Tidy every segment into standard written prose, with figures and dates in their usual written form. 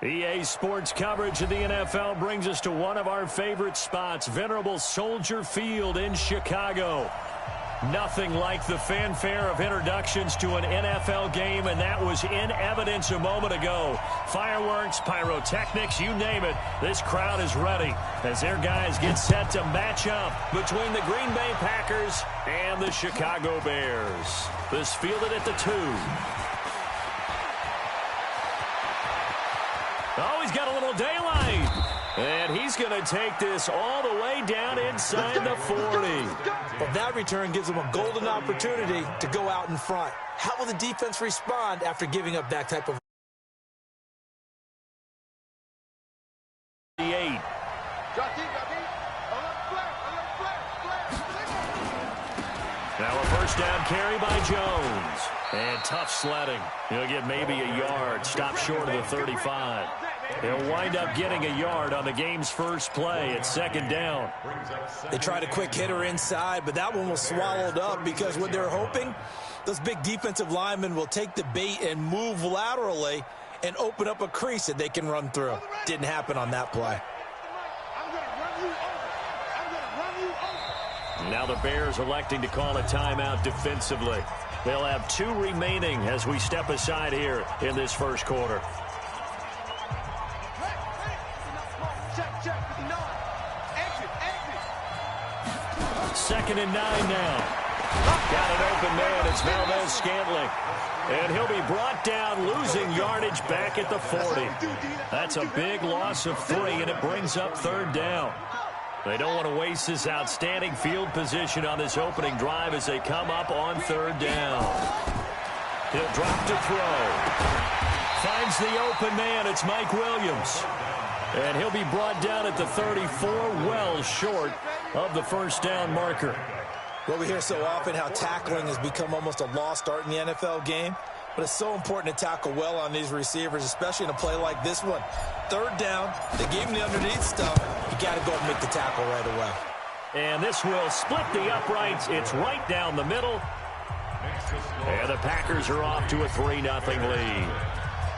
EA Sports coverage of the NFL brings us to one of our favorite spots, venerable Soldier Field in Chicago. Nothing like the fanfare of introductions to an NFL game, and that was in evidence a moment ago. Fireworks, pyrotechnics, you name it, this crowd is ready as their guys get set to match up between the Green Bay Packers and the Chicago Bears. This fielded at the 2. Oh, he's got a little daylight. And he's going to take this all the way down inside the 40. Well, that return gives him a golden opportunity to go out in front. How will the defense respond after giving up that type of... Now a first down carry by Jones. And tough sledding. He'll get maybe a yard. Stop short of the 35. He'll wind up getting a yard on the game's first play at second down. They tried a quick hitter inside, but that one was swallowed up because what they're hoping, those big defensive linemen will take the bait and move laterally and open up a crease that they can run through. Didn't happen on that play. Now the Bears electing to call a timeout defensively. They'll have 2 remaining as we step aside here in this first quarter. Second and 9 now. Got an open man. It's Valdes-Scantling. And he'll be brought down, losing yardage back at the 40. That's a big loss of 3, and it brings up third down. They don't want to waste this outstanding field position on this opening drive as they come up on third down. He'll drop to throw. Finds the open man. It's Mike Williams. And he'll be brought down at the 34, well short of the first down marker. Well, we hear so often how tackling has become almost a lost art in the NFL game. But it's so important to tackle well on these receivers, especially in a play like this one. Third down, they gave him the underneath stuff. You got to go and make the tackle right away. And this will split the uprights. It's right down the middle. And the Packers are off to a 3-0 lead.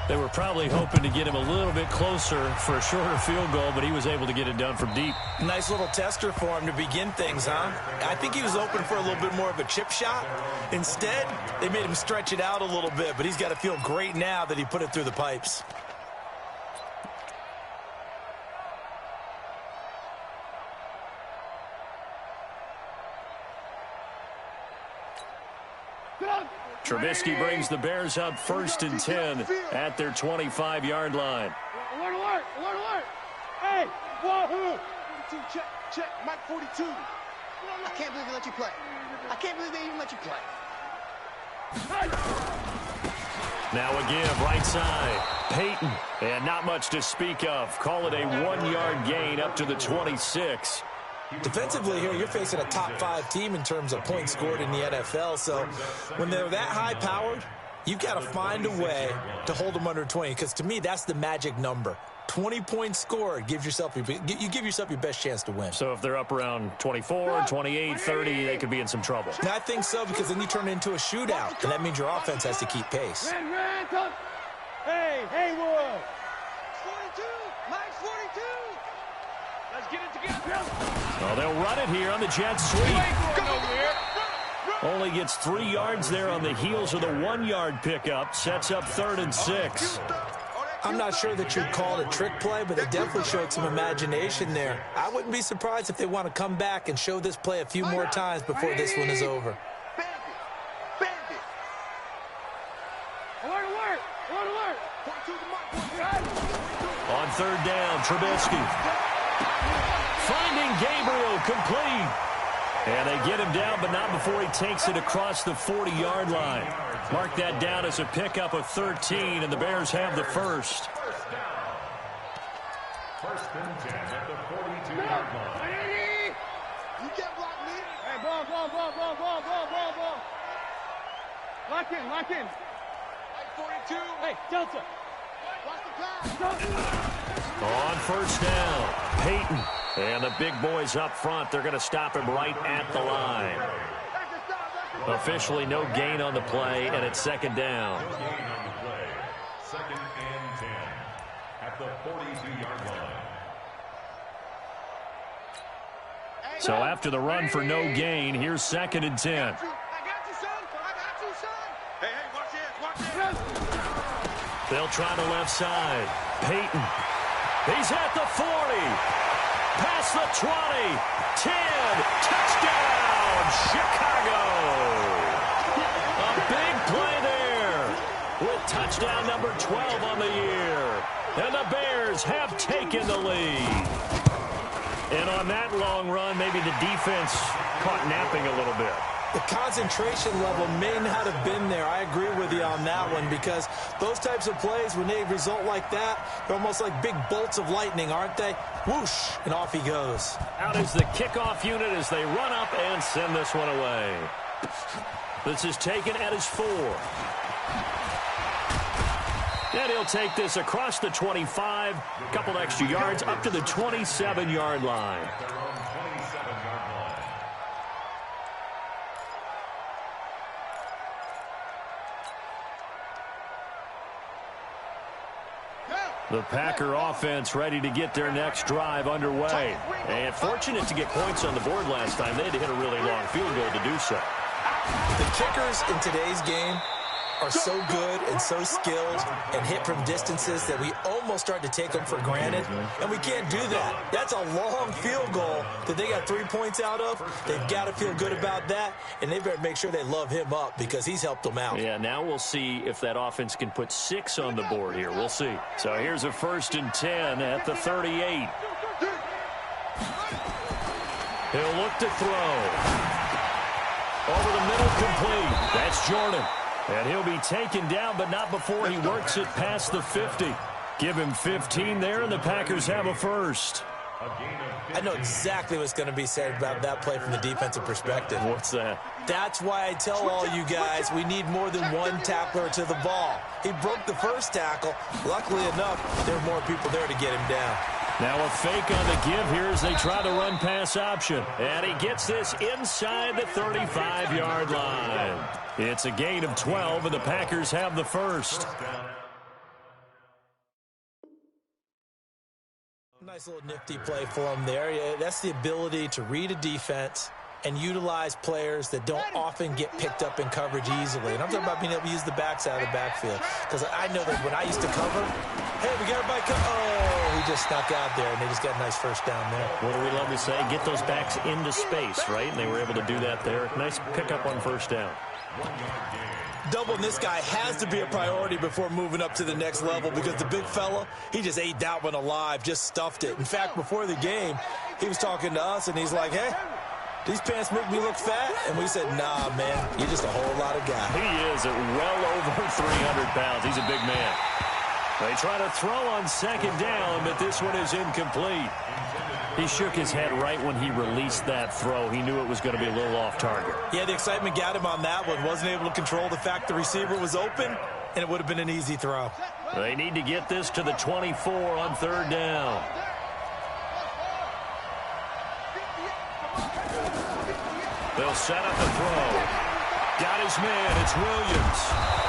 They were probably hoping to get him a little bit closer for a shorter field goal, but he was able to get it done from deep. Nice little tester for him to begin things, huh? I think he was open for a little bit more of a chip shot. Instead, they made him stretch it out a little bit, but he's got to feel great now that he put it through the pipes. Trubisky brings the Bears up 1st and 10 at their 25-yard line. Alert, alert, alert, alert. Hey, wahoo. 42, check, check, Mike 42. I can't believe they let you play. I can't believe they even let you play. Now a give, right side. Peyton, and not much to speak of. Call it a 1-yard gain up to the 26. Defensively here, you're facing a top 5 team in terms of points scored in the NFL. So when they're that high-powered, you've got to find a way to hold them under 20. Because to me, that's the magic number. 20 points scored gives yourself you give yourself your best chance to win. So if they're up around 24, 28, 30, they could be in some trouble. And I think so, because then you turn it into a shootout, and that means your offense has to keep pace. Hey, Haywood. 42, Mike's 42. Let's get it together. Well, they'll run it here on the jet sweep. Only gets 3 yards there on the heels of the 1-yard pickup. Sets up 3rd and 6. I'm not sure that you'd call it a trick play, but they definitely showed some imagination there. I wouldn't be surprised if they want to come back and show this play a few more times before this one is over. Alert, alert, alert, alert. On third down, Trubisky. Finding Gabriel, complete. And they get him down, but not before he takes it across the 40-yard line. Mark that down as a pickup of 13, and the Bears have the first. First and 10 at the 42-yard line. You can't block me. Hey, ball. Lock in. Like 42. Hey, Delta. Watch the pass. On first down, Peyton. And the big boys up front, they're going to stop him right at the line. Officially no gain on the play, and it's second down. Second and 10 at So after the run for no gain, here's 2nd and 10. I got you, son. I got you, son. Hey, watch this. Watch this. They'll try the left side. Peyton. He's at the 40. Past the 20. 10. Touchdown, Chicago. A big play there with touchdown number 12 on the year. And the Bears have taken the lead. And on that long run, maybe the defense caught napping a little bit. The concentration level may not have been there. I agree with you on that one because those types of plays, when they result like that, they're almost like big bolts of lightning, aren't they? Whoosh, and off he goes. Out is the kickoff unit as they run up and send this one away. This is taken at his 4. And he'll take this across the 25, a couple extra yards up to the 27-yard line. The Packer offense ready to get their next drive underway. And fortunate to get points on the board last time. They had to hit a really long field goal to do so. The kickers in today's game are so good and so skilled and hit from distances that we almost start to take them for granted, and we can't do that. That's a long field goal that they got 3 points out of. They've got to feel good about that, and they better make sure they love him up because he's helped them out. Yeah, now we'll see if that offense can put 6 on the board here. We'll see. So here's a 1st and 10 at the 38. He'll look to throw. Over the middle, complete. That's Jordan. And he'll be taken down, but not before he works it past the 50. Give him 15 there, and the Packers have a first. I know exactly what's going to be said about that play from the defensive perspective. What's that? That's why I tell all you guys we need more than one tackler to the ball. He broke the first tackle. Luckily enough, there were more people there to get him down. Now a fake on the give here as they try to run pass option. And he gets this inside the 35-yard line. It's a gain of 12, and the Packers have the first. Nice little nifty play for him there. Yeah, that's the ability to read a defense and utilize players that don't often get picked up in coverage easily. And I'm talking about being able to use the backside of the backfield. Because I know that when I used to cover, hey, we got everybody oh, he just snuck out there, and they just got a nice first down there. What do we love to say? Get those backs into space, right? And they were able to do that there. Nice pickup on first down. Doubling this guy has to be a priority before moving up to the next level because the big fella, he just ate that one alive, just stuffed it. In fact, before the game, he was talking to us, and he's like, hey, these pants make me look fat? And we said, nah, man, you're just a whole lot of guy. He is at well over 300 pounds. He's a big man. They try to throw on second down, but this one is incomplete. He shook his head right when he released that throw. He knew it was going to be a little off target. Yeah, the excitement got him on that one. Wasn't able to control the fact the receiver was open, and it would have been an easy throw. They need to get this to the 24 on third down. They'll set up the throw. Got his man. It's Williams.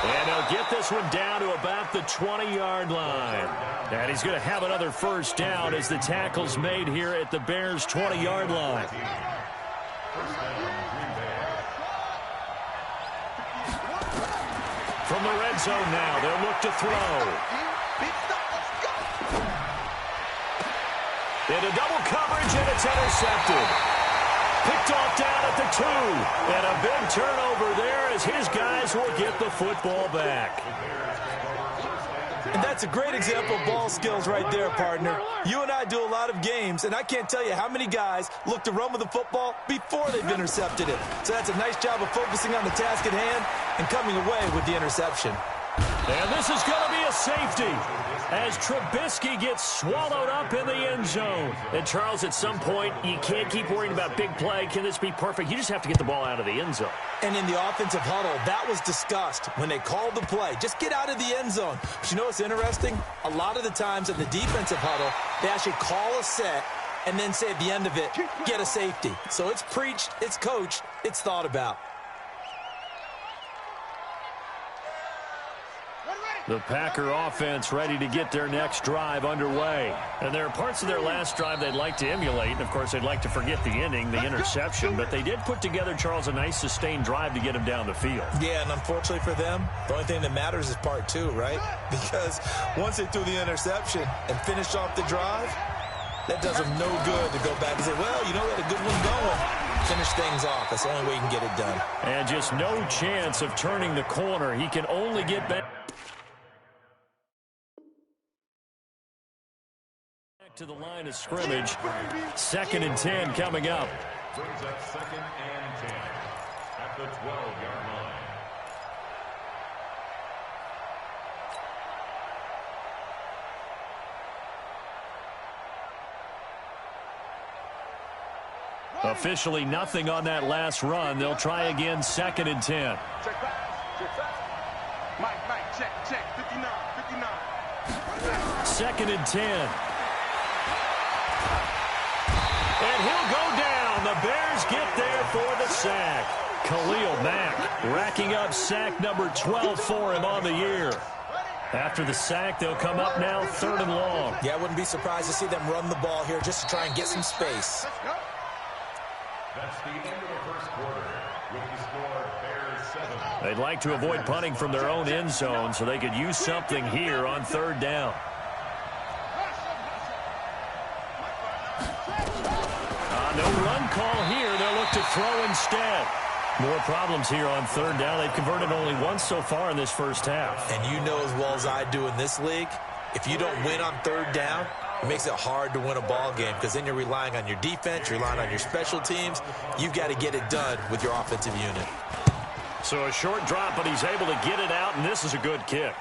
And he'll get this one down to about the 20-yard line. And he's going to have another first down as the tackle's made here at the Bears' 20-yard line. From the red zone now, they'll look to throw. Into double coverage, and it's intercepted. Picked off down at the 2. And a big turnover there as his guys will get the football back. And that's a great example of ball skills right there, partner. You and I do a lot of games, and I can't tell you how many guys look to run with the football before they've intercepted it. So that's a nice job of focusing on the task at hand and coming away with the interception. And this is going to be a safety as Trubisky gets swallowed up in the end zone. And, Charles, at some point, you can't keep worrying about big play. Can this be perfect? You just have to get the ball out of the end zone. And in the offensive huddle, that was discussed when they called the play. Just get out of the end zone. But you know what's interesting? A lot of the times in the defensive huddle, they actually call a set and then say at the end of it, get a safety. So it's preached, it's coached, it's thought about. Ready, ready. The Packer offense ready to get their next drive underway. And there are parts of their last drive they'd like to emulate. And, of course, they'd like to forget the inning, the interception. But they did put together, Charles, a nice sustained drive to get him down the field. Yeah, and unfortunately for them, the only thing that matters is part two, right? Because once they threw the interception and finished off the drive, that does them no good to go back and say, well, you know, we had a good one going. Finish things off. That's the only way you can get it done. And just no chance of turning the corner. He can only get back to the line of scrimmage. 2nd and 10 coming up. Brings up 2nd and 10 at the 12-yard line. Officially nothing on that last run. They'll try again, 2nd and 10. Check back. Check back. Mike, check. 59. 2nd and 10. And he'll go down. The Bears get there for the sack. Khalil Mack racking up sack number 12 for him on the year. After the sack, they'll come up now 3rd and long. Yeah, I wouldn't be surprised to see them run the ball here just to try and get some space. That's the end of the first quarter with the score Bears 7. They'd like to avoid punting from their own end zone so they could use something here on 3rd down. No run call here. They'll look to throw instead. More problems here on 3rd down. They've converted only once so far in this first half. And you know as well as I do in this league, if you don't win on 3rd down, it makes it hard to win a ball game because then you're relying on your defense, you're relying on your special teams. You've got to get it done with your offensive unit. So a short drop, but he's able to get it out, and this is a good kick.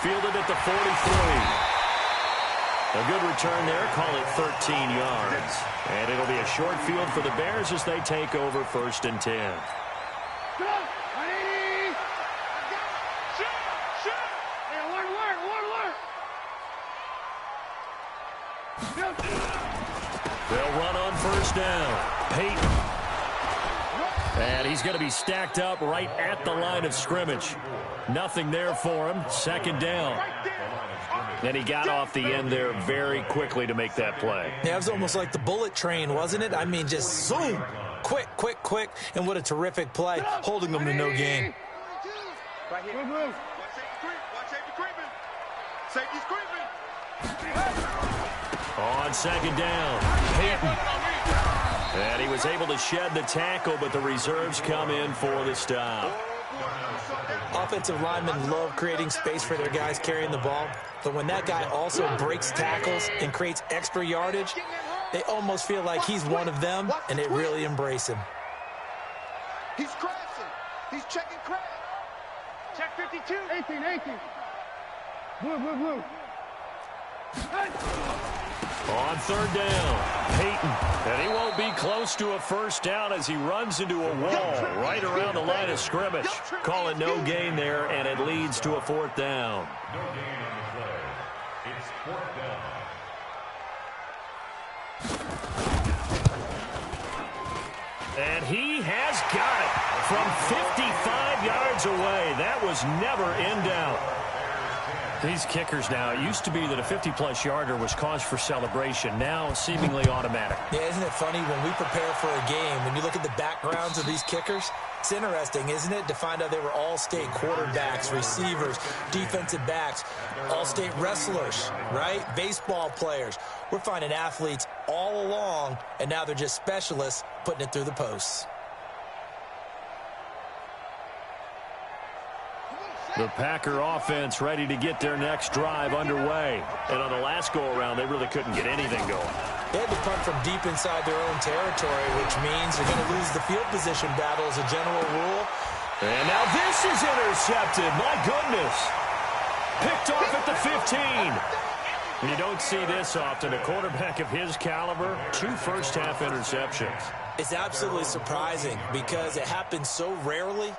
Fielded at the 43. A good return there. Call it 13 yards. And it'll be a short field for the Bears as they take over 1st and 10. They'll run on 1st down. Peyton. And he's going to be stacked up right at the line of scrimmage. Nothing there for him. 2nd down. And he got off the end there very quickly to make that play. Yeah, it was almost like the bullet train, wasn't it? I mean, just zoom. Quick. And what a terrific play, holding them to no gain. Right here. Watch safety creeping. Safety's creeping. On 2nd down, Peyton. And he was able to shed the tackle, but the reserves come in for the stop. Offensive linemen love creating space for their guys carrying the ball, but when that guy also breaks tackles and creates extra yardage, they almost feel like he's one of them, and they really embrace him. He's crashing. He's checking crash. Check 52. 18. Blue. On 3rd down, Peyton. And he won't be close to a 1st down as he runs into a wall right around the line of scrimmage. Call it no gain there, and it leads to a 4th down. No gain on the play. It's 4th down. And he has got it from 55 yards away. That was never in doubt. These kickers now, it used to be that a 50-plus yarder was cause for celebration. Now, seemingly automatic. Yeah, isn't it funny when we prepare for a game, when you look at the backgrounds of these kickers, it's interesting, isn't it, to find out they were all-state quarterbacks, receivers, defensive backs, all-state wrestlers, right? Baseball players. We're finding athletes all along, and now they're just specialists putting it through the posts. The Packer offense ready to get their next drive underway. And on the last go-around, they really couldn't get anything going. They had to punt from deep inside their own territory, which means they're going to lose the field position battle as a general rule. And now this is intercepted. My goodness. Picked off at the 15. You don't see this often. A quarterback of his caliber, 2 first-half interceptions. It's absolutely surprising because it happens so rarely.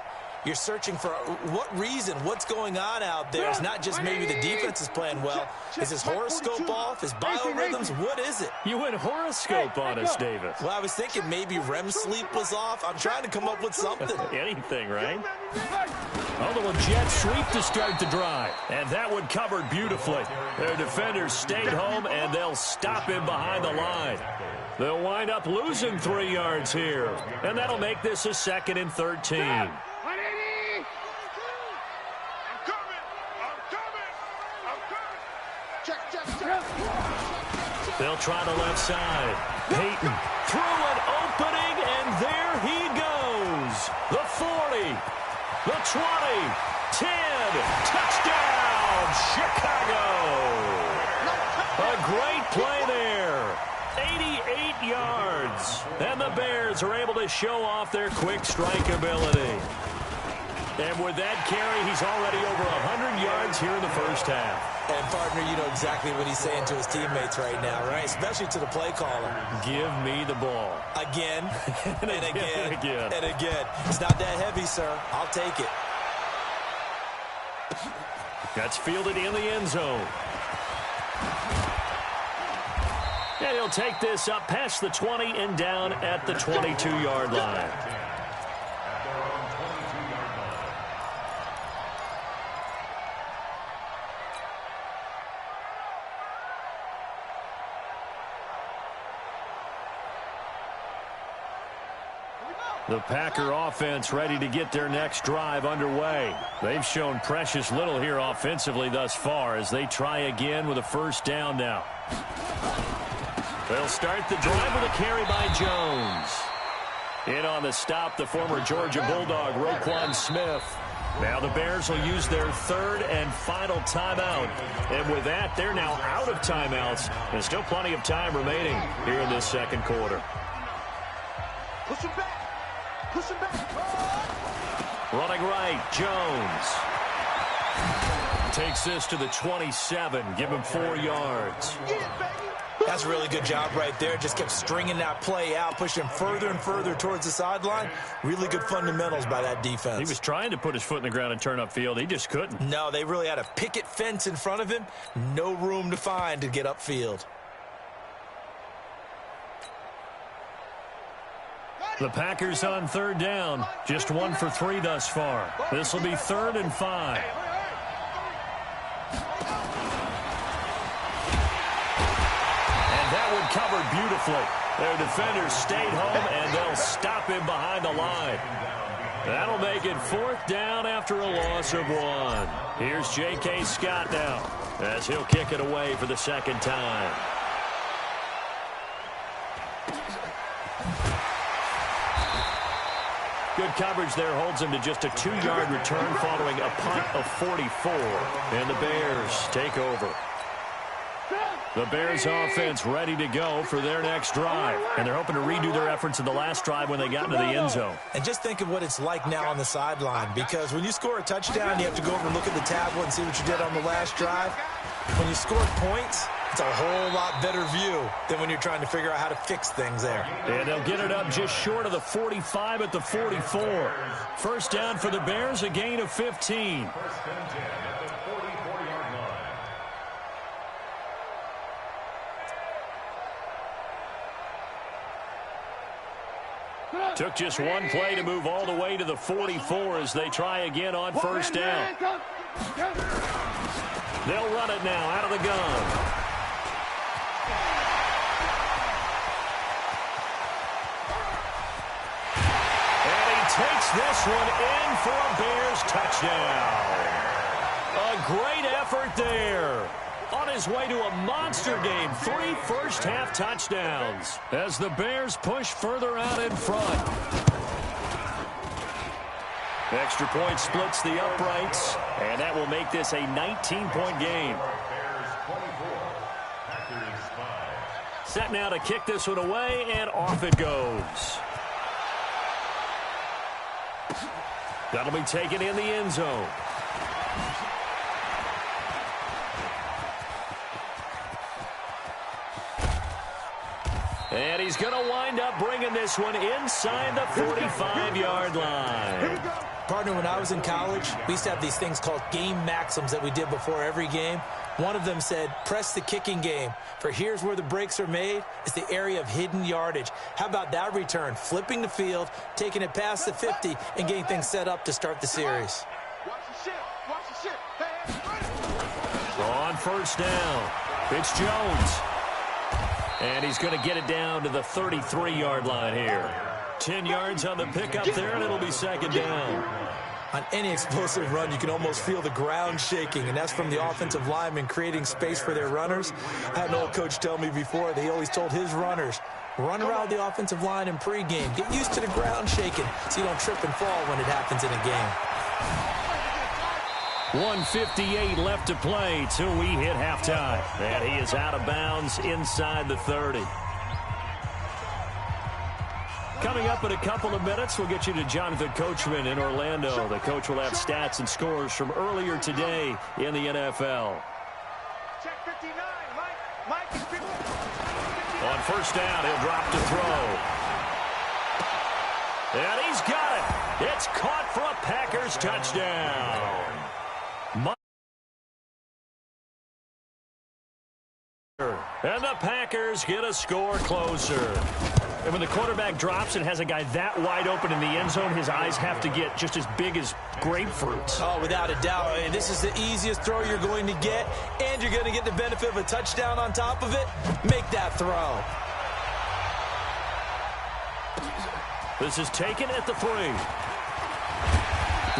You're searching for what reason, what's going on out there. It's not just maybe the defense is playing well. Is his horoscope off? His biorhythms? What is it? You went horoscope on us, Davis. Well, I was thinking maybe REM sleep was off. I'm trying to come up with something. Anything, right? A little jet sweep to start the drive. And that one covered beautifully. Their defenders stayed home, and they'll stop him behind the line. They'll wind up losing 3 yards here. And that'll make this a 2nd and 13. They'll try the left side. Peyton through an opening, and there he goes. The 40, the 20, 10, touchdown, Chicago. A great play there. 88 yards. And the Bears are able to show off their quick strike ability. And with that carry, he's already over 100 yards here in the first half. And, partner, you know exactly what he's saying to his teammates right now, right? Especially to the play caller. Give me the ball. Again, and again, again. and again. It's not that heavy, sir. I'll take it. That's fielded in the end zone. And he'll take this up past the 20 and down at the 22-yard line. The Packer offense ready to get their next drive underway. They've shown precious little here offensively thus far as they try again with a first down now. They'll start the drive with a carry by Jones. In on the stop, the former Georgia Bulldog, Roquan Smith. Now the Bears will use their 3rd and final timeout. And with that, they're now out of timeouts. There's still plenty of time remaining here in this second quarter. Push him back. Push him back. Running right, Jones. Takes this to the 27. Give him 4 yards. That's a really good job right there. Just kept stringing that play out, pushing him further and further towards the sideline. Really good fundamentals by that defense. He was trying to put his foot in the ground and turn upfield. He just couldn't. No, they really had a picket fence in front of him. No room to find to get upfield. The Packers on 3rd down. Just 1 for 3 thus far. This will be 3rd and 5. And that one covered beautifully. Their defenders stayed home, and they'll stop him behind the line. That'll make it 4th down after a loss of 1. Here's J.K. Scott now as he'll kick it away for the 2nd time. Good coverage there holds him to just a 2-yard return following a punt of 44. And the Bears take over. The Bears offense ready to go for their next drive. And they're hoping to redo their efforts in the last drive when they got into the end zone. And just think of what it's like now on the sideline. Because when you score a touchdown, you have to go over and look at the tablet and see what you did on the last drive. When you score points, it's a whole lot better view than when you're trying to figure out how to fix things there. And they'll get it up just short of the 45 at the 44. First down for the Bears, a gain of 15. Took just one play to move all the way to the 44 as they try again on first down. They'll run it now out of the gun. And he takes this one in for a Bears touchdown. A great effort there. On his way to a monster game, 3 first-half touchdowns as the Bears push further out in front. Extra point splits the uprights, and that will make this a 19-point game. Set now to kick this one away, and off it goes. That'll be taken in the end zone. And he's going to wind up bringing this one inside the 45-yard line. Partner, when I was in college, we used to have these things called game maxims that we did before every game. One of them said, press the kicking game. For here's where the breaks are made. It's the area of hidden yardage. How about that return? Flipping the field, taking it past the 50, and getting things set up to start the series. On first down, it's Jones. And he's going to get it down to the 33-yard line here. 10 yards on the pickup there, and it'll be second down. On any explosive run, you can almost feel the ground shaking, and that's from the offensive linemen creating space for their runners. I had an old coach tell me before that he always told his runners, run around the offensive line in pregame. Get used to the ground shaking so you don't trip and fall when it happens in a game. 1:58 left to play till we hit halftime. And he is out of bounds inside the 30. Coming up in a couple of minutes, we'll get you to Jonathan Coachman in Orlando. The coach will have stats and scores from earlier today in the NFL. Check 59. Mike is 59. On first down, he'll drop to throw. And he's got it. It's caught for a Packers touchdown. And the Packers get a score closer. And when the quarterback drops and has a guy that wide open in the end zone, his eyes have to get just as big as grapefruits. Oh, without a doubt. And this is the easiest throw you're going to get, and you're going to get the benefit of a touchdown on top of it. Make that throw. This is taken at the 3.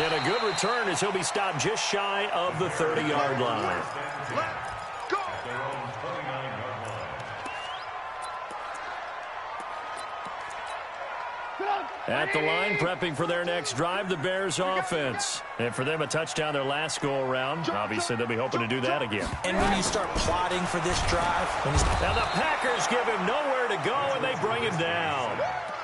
And a good return as he'll be stopped just shy of the 30-yard line. At the line, prepping for their next drive, the Bears offense. And for them, a touchdown their last go-around. Obviously, they'll be hoping to do that again. And when you start plotting for this drive... Now the Packers give him nowhere to go, and they bring him down.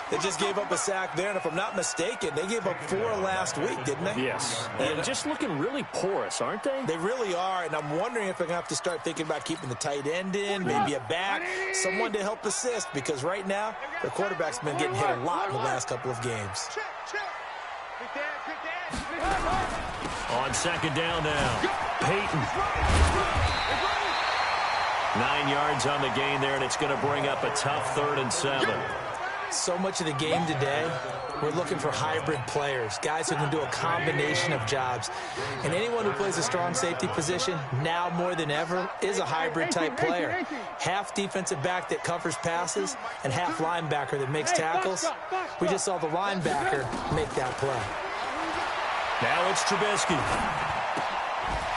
They just gave up a sack there, and if I'm not mistaken, they gave up 4 last week, didn't they? Yes. And just looking really porous, aren't they? They really are, and I'm wondering if they're going to have to start thinking about keeping the tight end in, maybe a back, someone to help assist, because right now, their quarterback's been getting hit a lot in the last couple of games. On second down now, Peyton. 9 yards on the gain there, and it's going to bring up a tough 3rd and 7. So much of the game today, we're looking for hybrid players, guys who can do a combination of jobs. And anyone who plays a strong safety position, now more than ever, is a hybrid-type player. Half defensive back that covers passes and half linebacker that makes tackles. We just saw the linebacker make that play. Now it's Trubisky.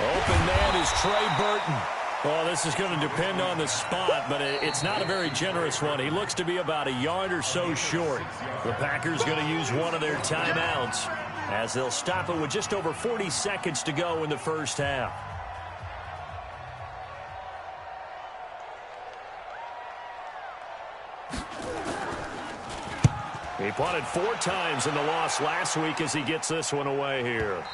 Open man is Trey Burton. Well, this is going to depend on the spot, but it's not a very generous one. He looks to be about a yard or so short. The Packers going to use one of their timeouts as they'll stop it with just over 40 seconds to go in the first half. He punted 4 times in the loss last week as he gets this one away here.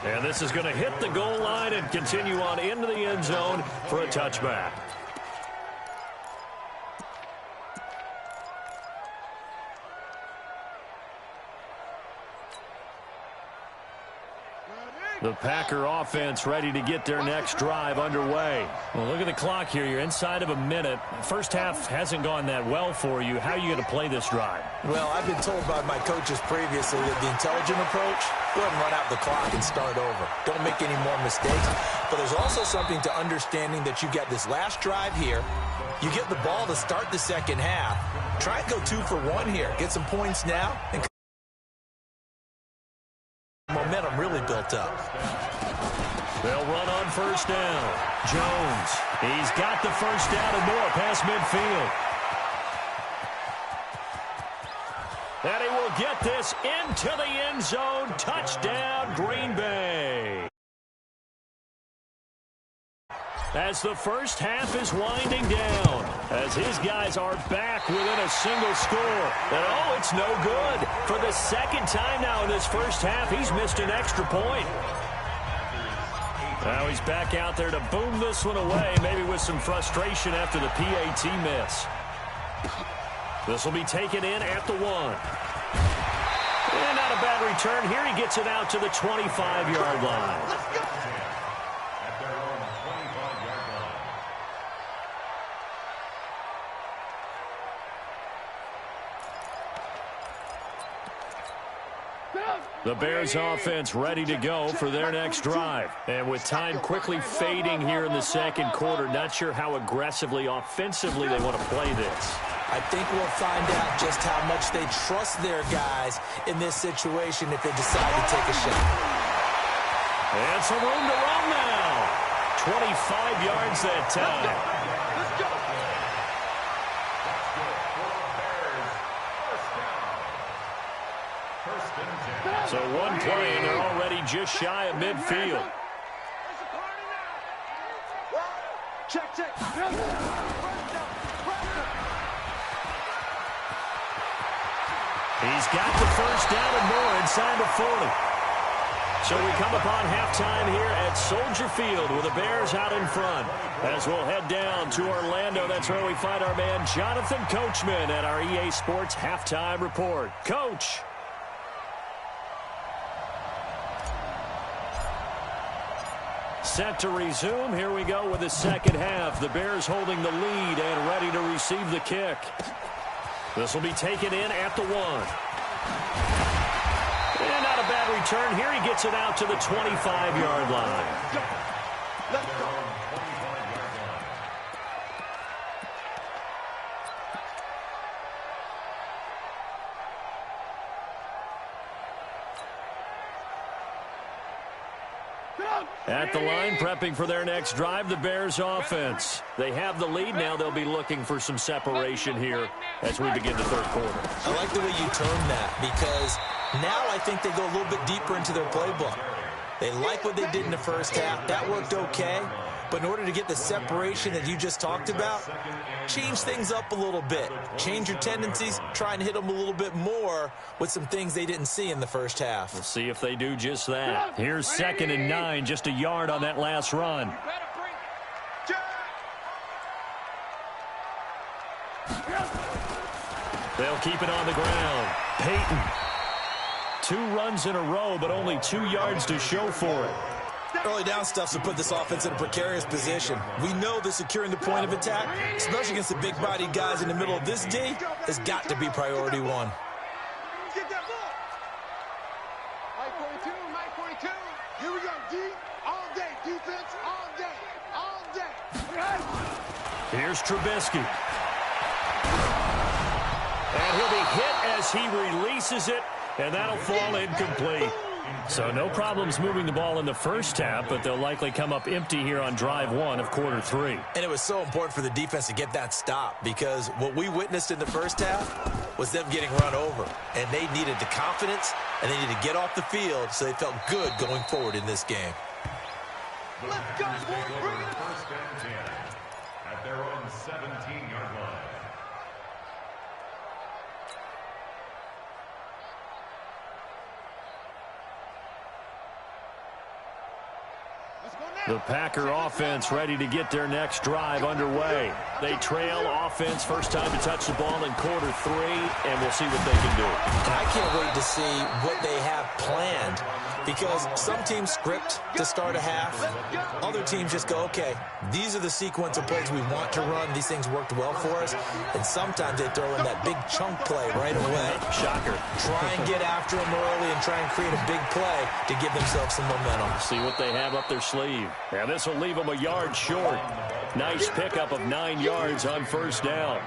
And this is going to hit the goal line and continue on into the end zone for a touchback. The Packer offense ready to get their next drive underway. Well, look at the clock here. You're inside of a minute. First half hasn't gone that well for you. How are you going to play this drive? Well, I've been told by my coaches previously that the intelligent approach, go ahead and run out the clock and start over. Don't make any more mistakes. But there's also something to understanding that you get this last drive here. You get the ball to start the second half. Try and go 2 for 1 here. Get some points now and momentum really built up. They'll run on first down. Jones, he's got the first down and more past midfield. And he will get this into the end zone. Touchdown, Green Bay. As the first half is winding down, as his guys are back within a single score. And oh, it's no good. For the second time now in this first half, he's missed an extra point. Now he's back out there to boom this one away, maybe with some frustration after the PAT miss. This will be taken in at the 1. And out not a bad return. Here he gets it out to the 25-yard line. At their own 25-yard line. The Bears offense ready to go for their next drive. And with time quickly fading here in the second quarter, not sure how aggressively, offensively they want to play this. I think we'll find out just how much they trust their guys in this situation if they decide to take a shot. And some room to run now. 25 yards that time. Let's go. So one play, and they're already just shy of midfield. Check, check. He's got the first down and more inside the 40. So we come upon halftime here at Soldier Field with the Bears out in front. As we'll head down to Orlando, that's where we find our man Jonathan Coachman at our EA Sports Halftime Report. Coach. Set to resume. Here we go with the second half. The Bears holding the lead and ready to receive the kick. This will be taken in at the 1. And not a bad return. Here he gets it out to the 25-yard line. Let's go. At the line, prepping for their next drive, the Bears offense. They have the lead now. They'll be looking for some separation here as we begin the third quarter. I like the way you term that because now I think they go a little bit deeper into their playbook. They like what they did in the first half. That worked okay. But in order to get the separation that you just talked about, change things up a little bit. Change your tendencies, try and hit them a little bit more with some things they didn't see in the first half. We'll see if they do just that. Here's 2nd and 9, just a yard on that last run. They'll keep it on the ground. Peyton. 2 runs in a row, but only 2 yards to show for it. Early down stuff's to put this offense in a precarious position. We know that securing the point of attack, especially against the big-bodied guys in the middle of this D, has got to be priority 1. Get that ball. Mike 42, Mike 42. Here we go, D. All day. Defense, all day. All day. Here's Trubisky. And he'll be hit as he releases it, and that'll fall incomplete. So no problems moving the ball in the first half, but they'll likely come up empty here on drive 1 of quarter 3. And it was so important for the defense to get that stop because what we witnessed in the first half was them getting run over. And they needed the confidence, and they needed to get off the field so they felt good going forward in this game. Let's go, boys. Bring it. First and 10 at their own 17-yard line. The Packer offense ready to get their next drive underway. They trail offense, first time to touch the ball in quarter 3, and we'll see what they can do. And I can't wait to see what they have planned because some teams script to start a half. Other teams just go, okay, these are the sequence of plays we want to run. These things worked well for us. And sometimes they throw in that big chunk play right away. Shocker. Try and get after them early and try and create a big play to give themselves some momentum. See what they have up their sleeve. Now this will leave them a yard short. Nice pickup of 9 yards on first down.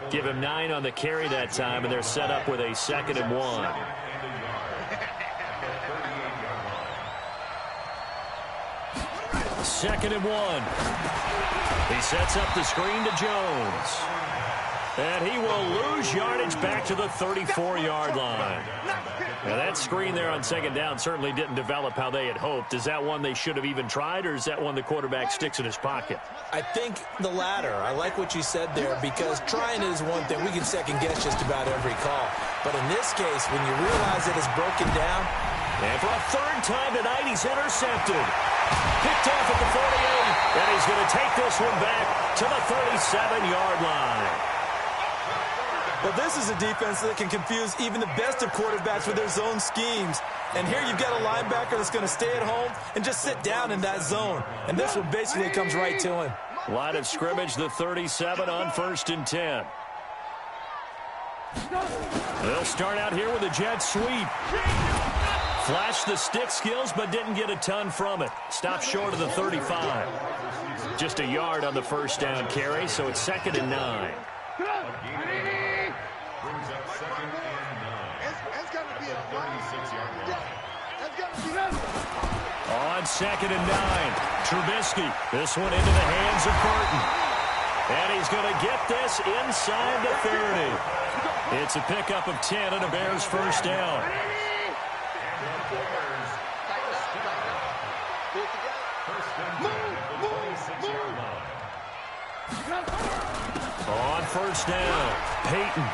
Give him 9 on the carry that time, and they're set up with a 2nd and 1. Second and 1. He sets up the screen to Jones. And he will lose yardage back to the 34-yard line. Now that screen there on 2nd down certainly didn't develop how they had hoped. Is that one they should have even tried, or is that one the quarterback sticks in his pocket? I think the latter. I like what you said there because trying is one thing. We can second-guess just about every call. But in this case, when you realize it is broken down. And for a 3rd time tonight, he's intercepted. Picked off at the 48, and he's going to take this one back to the 37-yard line. Well, this is a defense that can confuse even the best of quarterbacks with their zone schemes. And here you've got a linebacker that's going to stay at home and just sit down in that zone. And this one basically comes right to him. Line of scrimmage, the 37 on 1st and 10. They'll start out here with a jet sweep. Flashed the stick skills, but didn't get a ton from it. Stopped short of the 35. Just a yard on the first down carry, so it's 2nd and 9. Brings up 2nd and 9. It's going to be a 36-yard line. It's going to be On 2nd and 9, Trubisky. This one into the hands of Burton. And he's going to get this inside the 30. It's a pickup of 10 and a Bears first down. On first down, Peyton.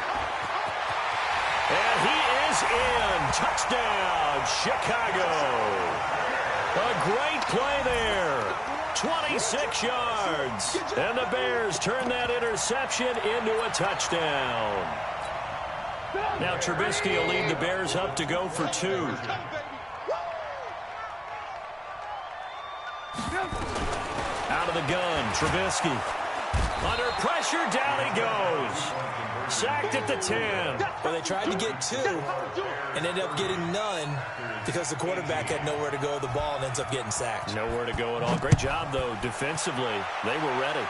And he is in. Touchdown, Chicago. A great play there. 26 yards. And the Bears turn that interception into a touchdown. Now Trubisky will lead the Bears up to go for 2. Out of the gun, Trubisky. Under pressure, down he goes. Sacked at the 10. Well, they tried to get 2 and ended up getting none because the quarterback had nowhere to go with the ball and ends up getting sacked. Nowhere to go at all. Great job, though, defensively. They were ready.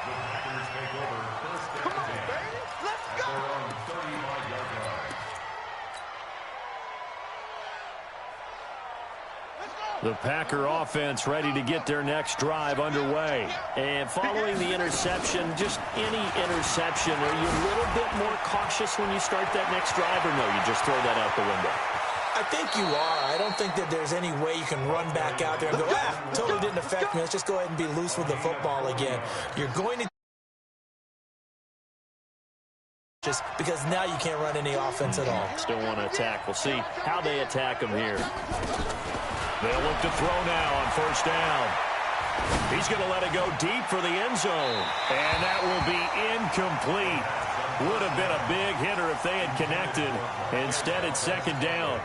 The Packers take over 1st and 10. Let's At go. their own 35-yard line. The Packer offense ready to get their next drive underway. And following the interception, just any interception, are you a little bit more cautious when you start that next drive, or no, you just throw that out the window? I think you are. I don't think that there's any way you can run back out there and go, totally didn't affect me. Let's just go ahead and be loose with the football again. You're going to just because now you can't run any offense at all. Still want to attack. We'll see how they attack them here. They'll look to throw now on first down. He's going to let it go deep for the end zone. And that will be incomplete. Would have been a big hitter if they had connected. Instead, it's 2nd down.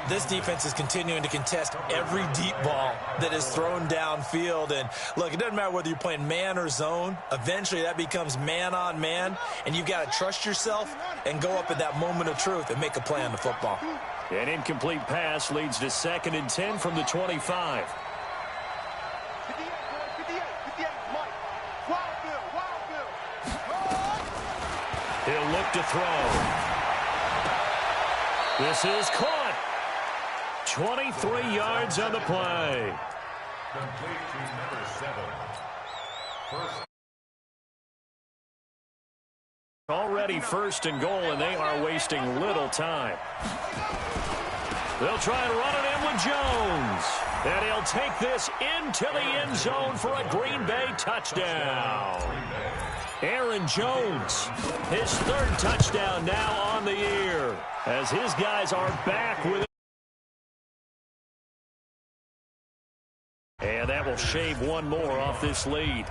This defense is continuing to contest every deep ball that is thrown downfield. And, look, it doesn't matter whether you're playing man or zone. Eventually, that becomes man on man. And you've got to trust yourself and go up at that moment of truth and make a play on the football. An incomplete pass leads to 2nd and 10 from the 25. 58, Mike. Wild Bill. He'll look to throw. This is caught. 23 yards on the play. Complete to number 7. First. Already 1st and goal, and they are wasting little time. They'll try and run it in with Jones. And he'll take this into the end zone for a Green Bay touchdown. Aaron Jones, his 3rd touchdown now on the year, as his guys are back with it. And that will shave one more off this lead.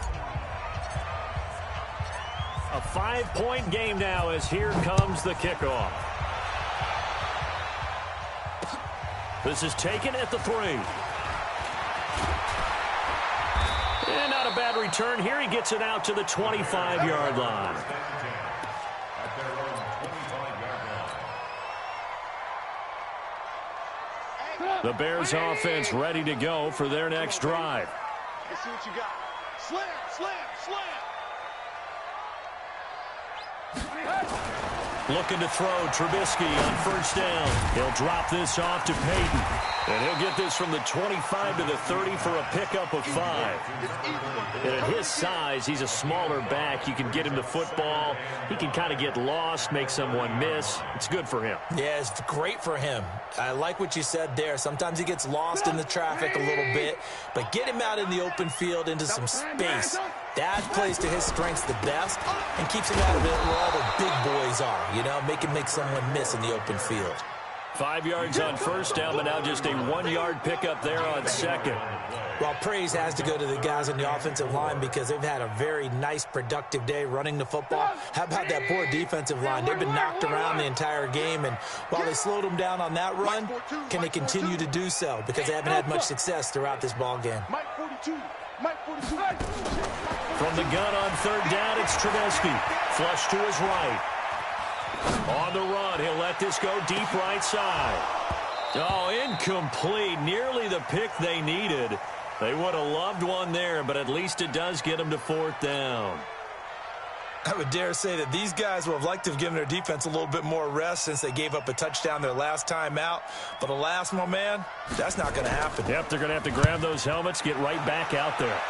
A 5-point game now as here comes the kickoff. This is taken at the 3. And not a bad return here. He gets it out to the 25-yard line. At their own 25-yard line. The Bears offense ready to go for their next drive. Let's see what you got. Slam, slam, slam. Looking to throw, Trubisky on first down. He'll drop this off to Peyton. And he'll get this from the 25 to the 30 for a pickup of 5. And at his size, he's a smaller back. You can get him the football. He can kind of get lost, make someone miss. It's good for him. Yeah, it's great for him. I like what you said there. Sometimes he gets lost in the traffic a little bit, but get him out in the open field into some space. That plays to his strengths the best and keeps him out of it where all the big boys are, you know, make him make someone miss in the open field. 5 yards on first down, but now just a 1-yard pickup there on second. Well, praise has to go to the guys on the offensive line because they've had a very nice, productive day running the football. How about that poor defensive line? They've been knocked around the entire game, and while they slowed them down on that run, can they continue to do so? Because they haven't had much success throughout this ball game. From the gun on third down, it's Trubisky. Flush to his right. On the run, he'll let this go deep right side. Oh, incomplete. Nearly the pick they needed. They would have loved one there, but at least it does get them to fourth down. I would dare say that these guys would have liked to have given their defense a little bit more rest since they gave up a touchdown their last time out. But alas, my man, that's not going to happen. Yep, they're going to have to grab those helmets, get right back out there.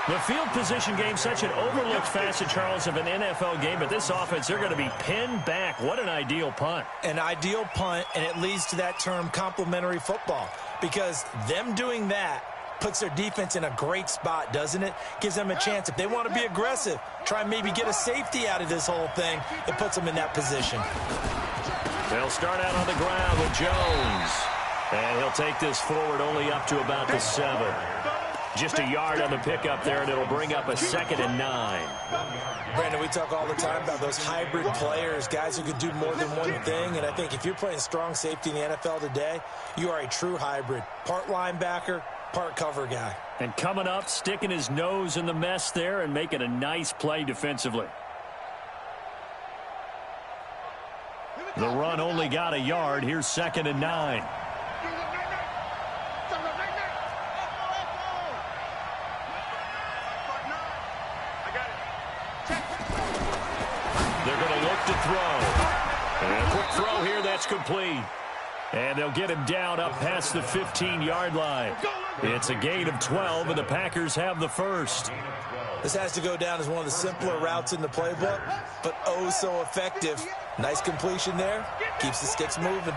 The field position game, such an overlooked facet, Charles, of an NFL game. But this offense, they're going to be pinned back. What an ideal punt. An ideal punt, and it leads to that term complementary football. Because them doing that puts their defense in a great spot, doesn't it? Gives them a chance. If they want to be aggressive, try and maybe get a safety out of this whole thing, it puts them in that position. They'll start out on the ground with Jones. And he'll take this forward only up to about the 7. Just a yard on the pickup there, and it'll bring up a 2nd and 9. Brandon, we talk all the time about those hybrid players, guys who can do more than one thing. And I think if you're playing strong safety in the NFL today, you are a true hybrid. Part linebacker, part cover guy. And coming up, sticking his nose in the mess there and making a nice play defensively. The run only got a yard. Here's 2nd and 9. They're going to look to throw. And a quick throw here, that's complete. And they'll get him down up past the 15-yard line. It's a gain of 12, and the Packers have the first. This has to go down as one of the simpler routes in the playbook, but oh so effective. Nice completion there. Keeps the sticks moving.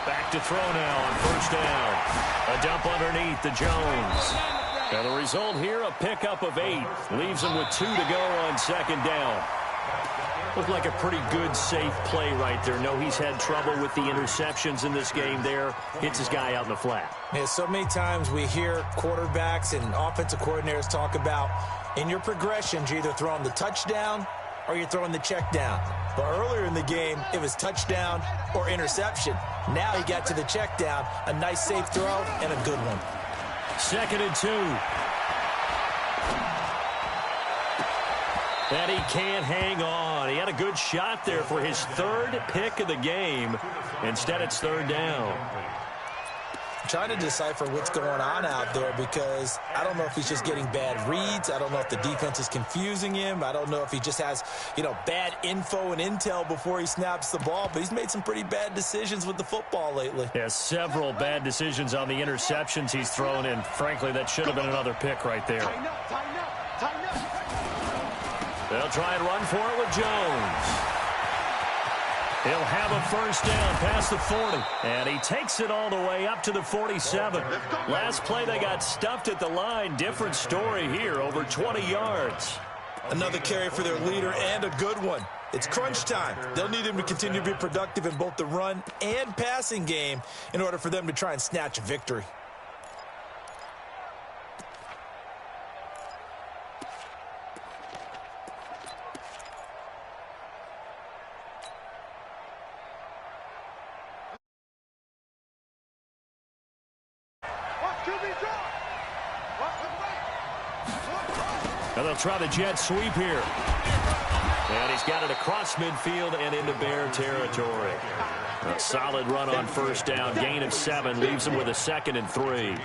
Back to throw now on first down. A dump underneath to Jones. And the result here, a pickup of 8. Leaves him with 2 to go on 2nd down. Looked like a pretty good, safe play right there. No, he's had trouble with the interceptions in this game there. Hits his guy out in the flat. Yeah, so many times we hear quarterbacks and offensive coordinators talk about in your progressions, you're either throwing the touchdown or you're throwing the check down. But earlier in the game, it was touchdown or interception. Now he got to the check down, a nice safe throw, and a good one. 2nd and 2. And he can't hang on. He had a good shot there for his 3rd pick of the game. Instead, it's 3rd down. I'm trying to decipher what's going on out there because I don't know if he's just getting bad reads. I don't know if the defense is confusing him. I don't know if he just has, bad info and intel before he snaps the ball. But he's made some pretty bad decisions with the football lately. Yeah, several bad decisions on the interceptions he's thrown, and frankly, that should have been another pick right there. Tighten up. They'll try and run for it with Jones. He'll have a first down past the 40. And he takes it all the way up to the 47. Last play, they got stuffed at the line. Different story here, over 20 yards. Another carry for their leader and a good one. It's crunch time. They'll need him to continue to be productive in both the run and passing game in order for them to try and snatch a victory. And they'll try the jet sweep here. And he's got it across midfield and into Bear territory. A solid run on first down. Gain of 7 leaves him with a 2nd and 3.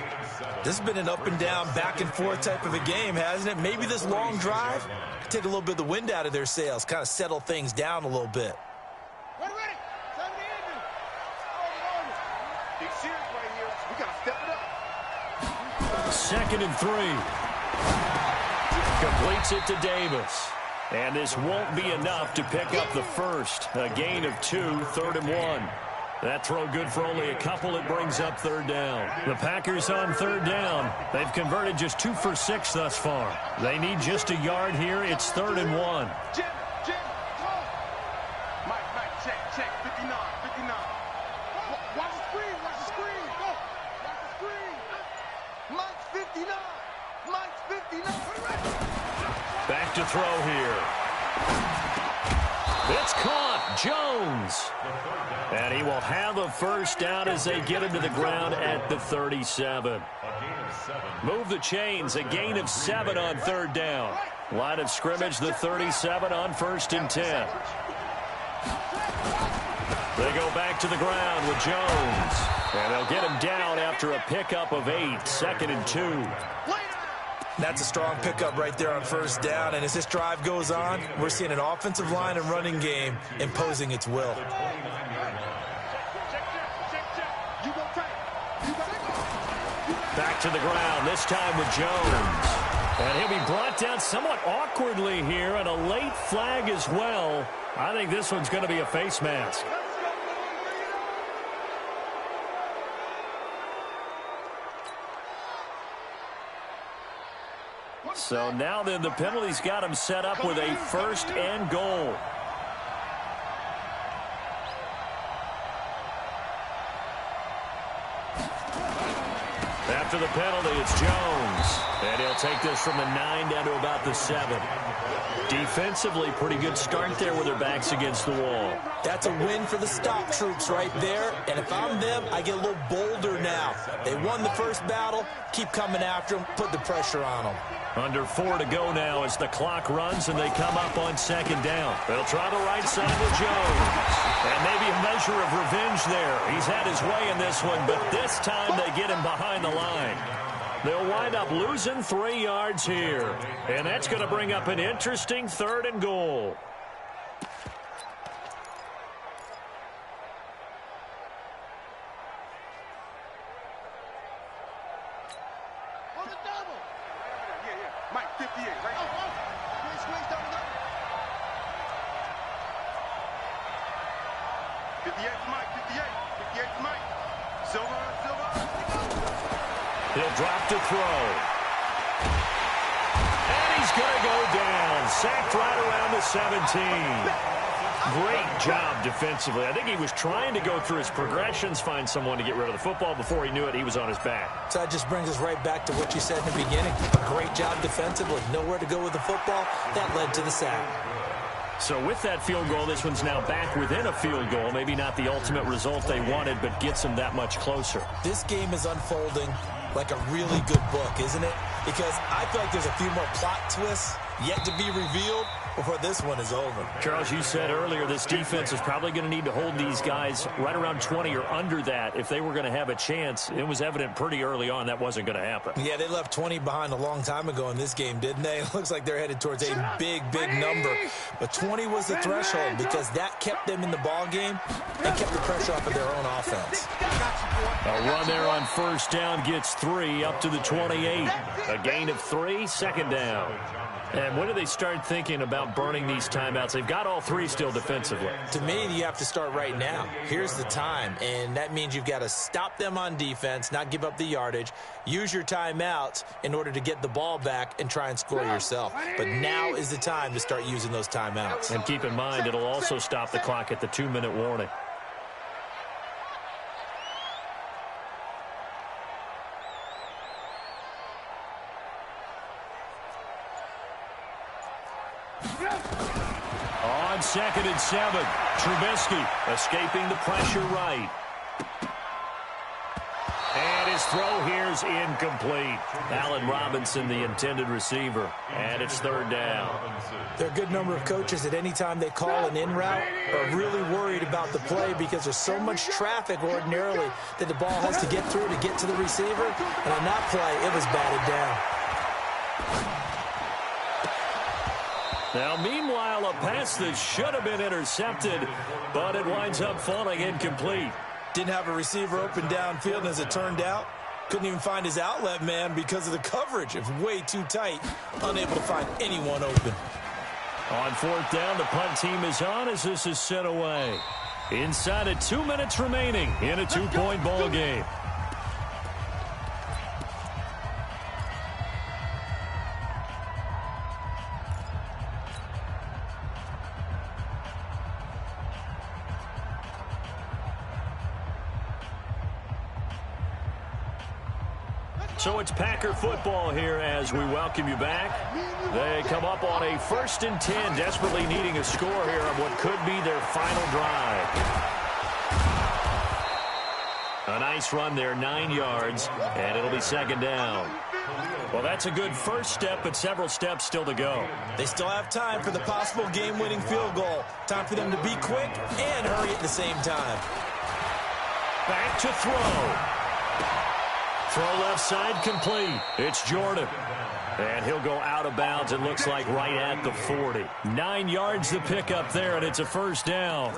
This has been an up and down, back and forth type of a game, hasn't it? Maybe this long drive could take a little bit of the wind out of their sails, kind of settle things down a little bit. Ready. Big series right here. We got to step it up. 2nd and 3. Completes it to Davis. And this won't be enough to pick up the first. A gain of 2, 3rd and 1. That throw good for only a couple. It brings up third down. The Packers on third down. They've converted just 2 for 6 thus far. They need just a yard here. It's 3rd and 1. Jim, go. Mike, check. 59. Watch the screen. Go. Watch the screen. Mike's 59. Back to throw here. It's caught. Jones. And he will have a first down as they get him to the ground at the 37. Move the chains. A gain of 7 on third down. Line of scrimmage, the 37 on 1st and 10. They go back to the ground with Jones. And they'll get him down after a pickup of 8. 2nd and 2. That's a strong pickup right there on first down. And as this drive goes on, we're seeing an offensive line and running game imposing its will. Back to the ground, this time with Jones. And he'll be brought down somewhat awkwardly here, and a late flag as well. I think this one's going to be a face mask. So now then, the penalty's got him set up with a 1st and goal. After the penalty, it's Jones. And he'll take this from the 9 down to about the 7. Defensively, pretty good start there with their backs against the wall. That's a win for the stop troops right there. And if I'm them, I get a little bolder now. They won the first battle. Keep coming after them. Put the pressure on them. Under 4 to go now as the clock runs and they come up on 2nd down. They'll try the right side with Jones. And maybe a measure of revenge there. He's had his way in this one, but this time they get him behind the line. They'll wind up losing 3 yards here. And that's going to bring up an interesting 3rd and goal. Mike, 58, right? Swings down the 58 to Mike, 58 to Mike. Silver. He'll drop to throw. And he's going to go down. Sacked right around the 17. Great job defensively. I think he was trying to go through his progressions, find someone to get rid of the football. Before he knew it, he was on his back. So that just brings us right back to what you said in the beginning. A great job defensively. Nowhere to go with the football. That led to the sack. So with that field goal, this one's now back within a field goal. Maybe not the ultimate result they wanted, but gets them that much closer. This game is unfolding like a really good book, isn't it? Because I feel like there's a few more plot twists yet to be revealed before this one is over. Charles, you said earlier this defense is probably going to need to hold these guys right around 20 or under that if they were going to have a chance. It was evident pretty early on that wasn't going to happen. Yeah, they left 20 behind a long time ago in this game, didn't they? It looks like they're headed towards a big number. But 20 was the threshold because that kept them in the ball game and kept the pressure off of their own offense. A run there on first down gets 3 up to the 28. A gain of 3, 2nd down. And when do they start thinking about burning these timeouts? They've got all 3 still defensively. To me, you have to start right now. Here's the time, and that means you've got to stop them on defense, not give up the yardage, use your timeouts in order to get the ball back and try and score yourself. But now is the time to start using those timeouts. And keep in mind, it'll also stop the clock at the 2-minute warning. On 2nd and 7, Trubisky escaping the pressure right. And his throw here is incomplete. Allen Robinson, the intended receiver. And it's 3rd down. There are a good number of coaches at any time they call an in route are really worried about the play because there's so much traffic ordinarily that the ball has to get through to get to the receiver. And on that play, it was batted down. Now, meanwhile, a pass that should have been intercepted, but it winds up falling incomplete. Didn't have a receiver open downfield, and as it turned out, couldn't even find his outlet man because of the coverage. It was way too tight, unable to find anyone open. On 4th down, the punt team is on as this is sent away. Inside of 2 minutes remaining in a two-point ball game. So it's Packer football here as we welcome you back. They come up on a 1st and 10, desperately needing a score here on what could be their final drive. A nice run there, 9 yards, and it'll be 2nd down. Well, that's a good first step, but several steps still to go. They still have time for the possible game-winning field goal. Time for them to be quick and hurry at the same time. Back to throw. Throw left side complete. It's Jordan. And he'll go out of bounds, it looks like, right at the 40. 9 yards the pickup there, and it's a 1st down.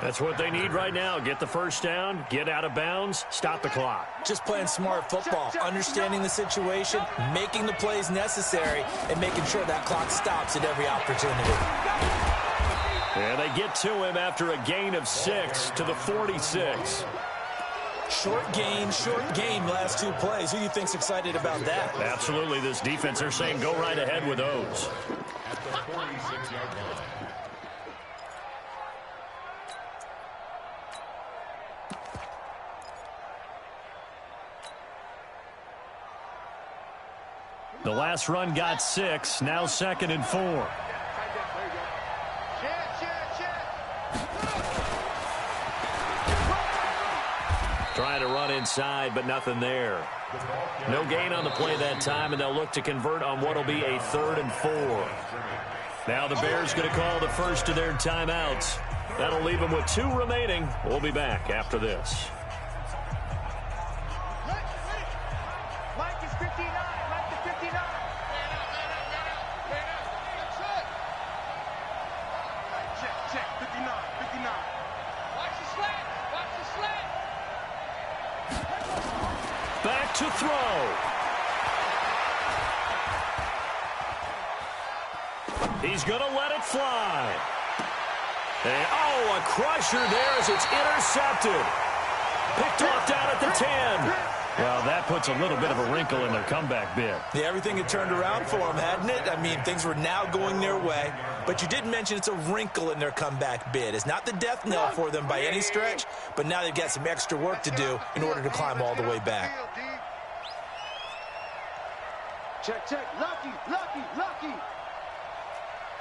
That's what they need right now. Get the 1st down, get out of bounds, stop the clock. Just playing smart football, understanding the situation, making the plays necessary, and making sure that clock stops at every opportunity. And they get to him after a gain of 6 to the 46. Short gain, last 2 plays. Who do you think's excited about that? Absolutely. This defense, they're saying go right ahead with those. At the 46-yard line. The last run got 6. Now 2nd and 4. Trying to run inside, but nothing there. No gain on the play that time, and they'll look to convert on what will be a 3rd and 4. Now the Bears going to call the first of their timeouts. That'll leave them with 2 remaining. We'll be back after this. Mike is 59. Mike is 59. Check. 59. Watch the slant. Back to throw. He's going to let it fly. And, a crusher there as it's intercepted. Picked off down at the 10. Well, that puts a little bit of a wrinkle in their comeback bid. Yeah, everything had turned around for them, hadn't it? I mean, things were now going their way. But you did mention it's a wrinkle in their comeback bid. It's not the death knell for them by any stretch, but now they've got some extra work to do in order to climb all the way back. Check. Lucky.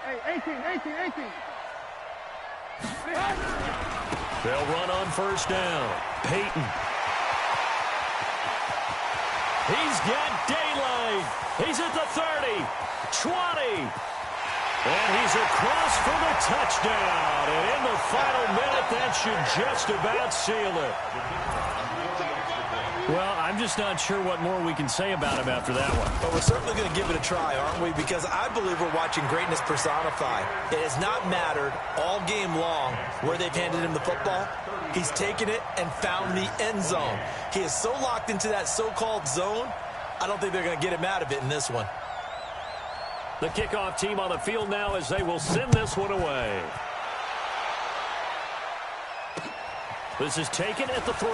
Hey, 18. They'll run on 1st down. Peyton. He's got daylight. He's at the 30, 20. And he's across for the touchdown. And in the final minute, that should just about seal it. Well, I'm just not sure what more we can say about him after that one. But we're certainly going to give it a try, aren't we? Because I believe we're watching greatness personified. It has not mattered all game long where they've handed him the football. He's taken it and found the end zone. He is so locked into that so-called zone, I don't think they're going to get him out of it in this one. The kickoff team on the field now as they will send this one away. This is taken at the 3.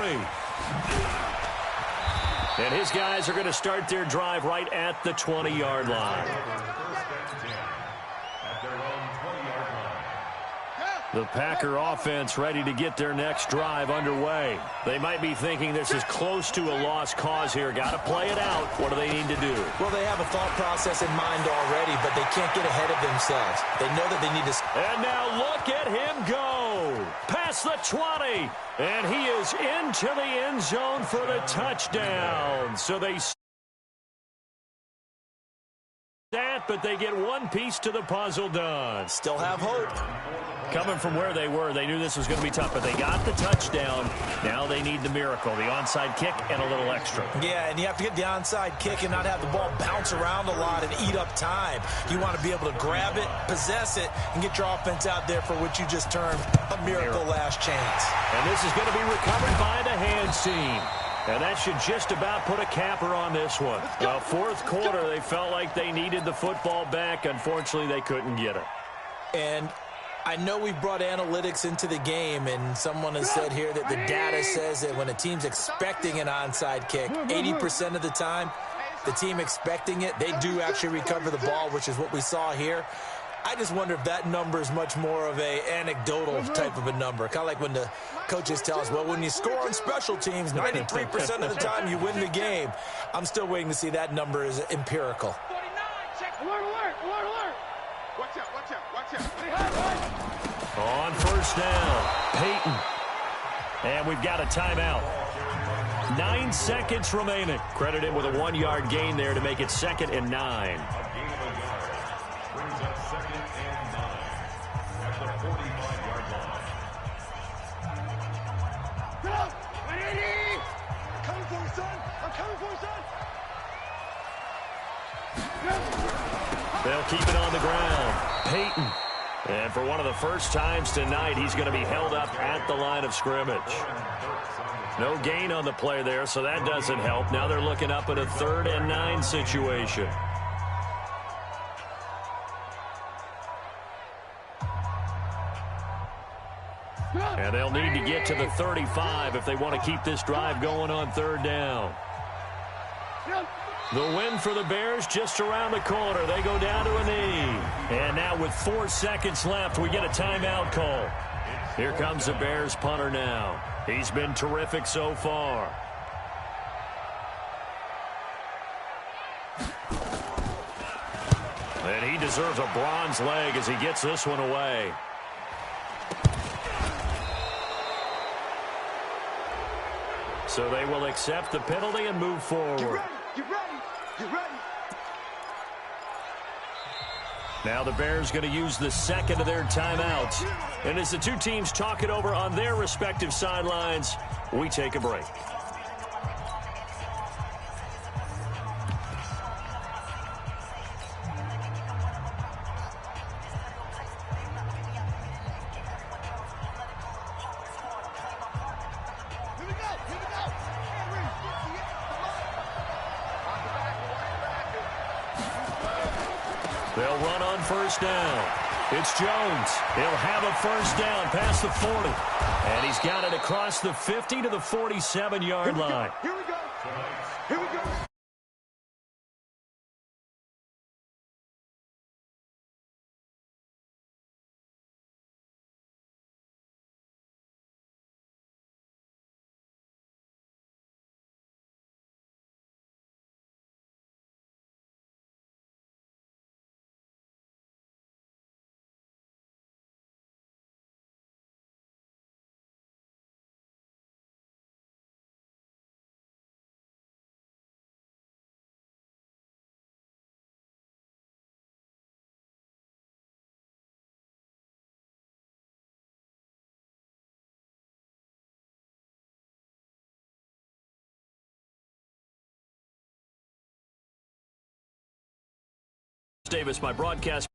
And his guys are going to start their drive right at the 20-yard line. The Packer offense ready to get their next drive underway. They might be thinking this is close to a lost cause here. Got to play it out. What do they need to do? Well, they have a thought process in mind already, but they can't get ahead of themselves. They know that they need to... And now look at him go. Past the 20. And he is into the end zone for the touchdown. So they... that, but they get one piece to the puzzle done. Still have hope. Coming from where they were, they knew this was going to be tough, but they got the touchdown. Now they need the miracle, the onside kick and a little extra. Yeah, and you have to get the onside kick and not have the ball bounce around a lot and eat up time. You want to be able to grab it, possess it, and get your offense out there for what you just termed a miracle last chance. And this is going to be recovered by the hands team. And that should just about put a capper on this one. Fourth quarter, they felt like they needed the football back. Unfortunately, they couldn't get it. And I know we've brought analytics into the game, and someone has said here that the data says that when a team's expecting an onside kick, 80% of the time, the team expecting it, they do actually recover the ball, which is what we saw here. I just wonder if that number is much more of a anecdotal type of a number. Kind of like when the coaches tell us, well, when you score on special teams, 93% of the time you win the game. I'm still waiting to see that number is empirical. Alert, alert, alert, alert. Watch out, watch out, watch out. On first down, Peyton. And we've got a timeout. 9 seconds remaining. Credited with a 1-yard gain there to make it 2nd and 9. Brings up 2nd and 9 at the 45-yard line. Get up! Ready? I'm coming for you, son. I'm coming for you, son. They'll keep it on the ground. Peyton. And for one of the first times tonight, he's going to be held up at the line of scrimmage. No gain on the play there, so that doesn't help. Now they're looking up at a 3rd and 9 situation. And they'll need to get to the 35 if they want to keep this drive going on 3rd down. The win for the Bears just around the corner. They go down to a knee. And now with 4 seconds left, we get a timeout call. Here comes the Bears punter now. He's been terrific so far. And he deserves a bronze leg as he gets this one away. So they will accept the penalty and move forward. Get ready, get ready, get ready. Now the Bears going to use the 2nd of their timeouts. And as the two teams talk it over on their respective sidelines, we take a break. They'll run on first down. It's Jones. He'll have a first down past the 40. And he's got it across the 50 to the 47-yard line. Here we go. Here we go. Davis, my broadcast